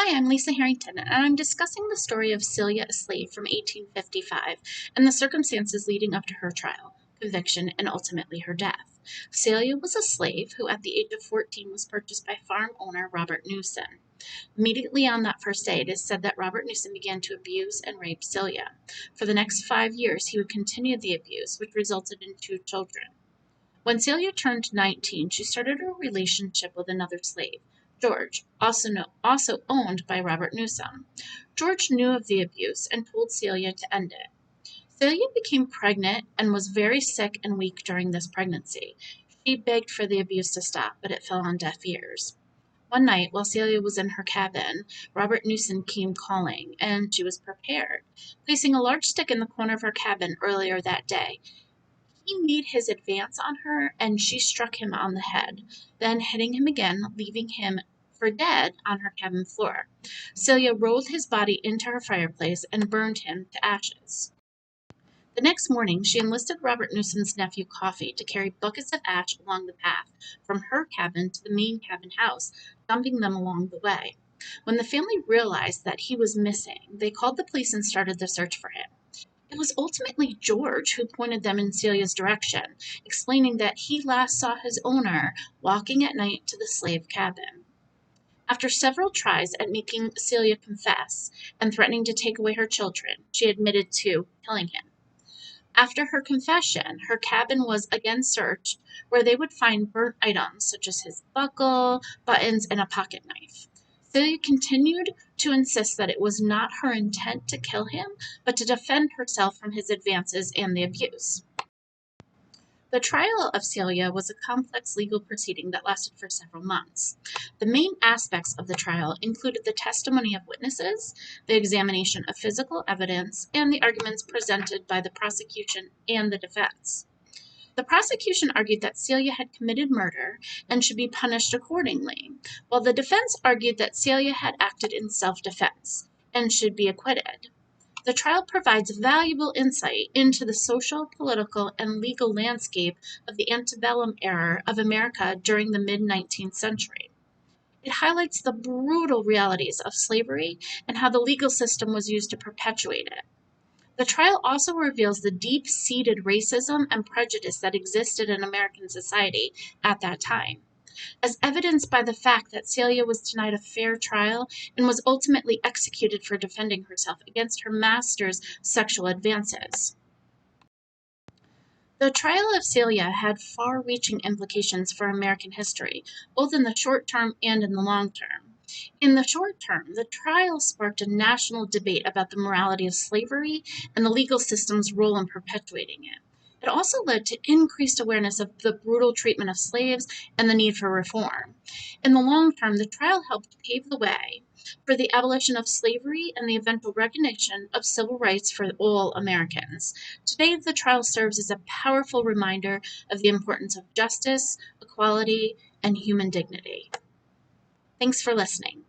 Hi, I'm Lisa Harrington, and I'm discussing the story of Celia, a slave from 1855, and the circumstances leading up to her trial, conviction, and ultimately her death. Celia was a slave who, at the age of 14, was purchased by farm owner Robert Newson. Immediately on that first day, it is said that Robert Newson began to abuse and rape Celia. For the next 5 years, he would continue the abuse, which resulted in 2 children. When Celia turned 19, she started a relationship with another slave, George, also owned by Robert Newsom. George knew of the abuse and told Celia to end it. Celia became pregnant and was very sick and weak during this pregnancy. She begged for the abuse to stop, but it fell on deaf ears. One night, while Celia was in her cabin, Robert Newson came calling, and she was prepared. Placing a large stick in the corner of her cabin earlier that day, he made his advance on her, and she struck him on the head, then hitting him again, leaving him for dead on her cabin floor. Celia rolled his body into her fireplace and burned him to ashes. The next morning, she enlisted Robert Newsom's nephew Coffee to carry buckets of ash along the path from her cabin to the main cabin house, dumping them along the way. When the family realized that he was missing, they called the police and started the search for him. It was ultimately George who pointed them in Celia's direction, explaining that he last saw his owner walking at night to the slave cabin. After several tries at making Celia confess and threatening to take away her children, she admitted to killing him. After her confession, her cabin was again searched, where they would find burnt items such as his buckle, buttons, and a pocket knife. Celia continued to insist that it was not her intent to kill him, but to defend herself from his advances and the abuse. The trial of Celia was a complex legal proceeding that lasted for several months. The main aspects of the trial included the testimony of witnesses, the examination of physical evidence, and the arguments presented by the prosecution and the defense. The prosecution argued that Celia had committed murder and should be punished accordingly, while the defense argued that Celia had acted in self-defense and should be acquitted. The trial provides valuable insight into the social, political, and legal landscape of the antebellum era of America during the mid-19th century. It highlights the brutal realities of slavery and how the legal system was used to perpetuate it. The trial also reveals the deep-seated racism and prejudice that existed in American society at that time, as evidenced by the fact that Celia was denied a fair trial and was ultimately executed for defending herself against her master's sexual advances. The trial of Celia had far-reaching implications for American history, both in the short term and in the long term. In the short term, the trial sparked a national debate about the morality of slavery and the legal system's role in perpetuating it. It also led to increased awareness of the brutal treatment of slaves and the need for reform. In the long term, the trial helped pave the way for the abolition of slavery and the eventual recognition of civil rights for all Americans. Today, the trial serves as a powerful reminder of the importance of justice, equality, and human dignity. Thanks for listening.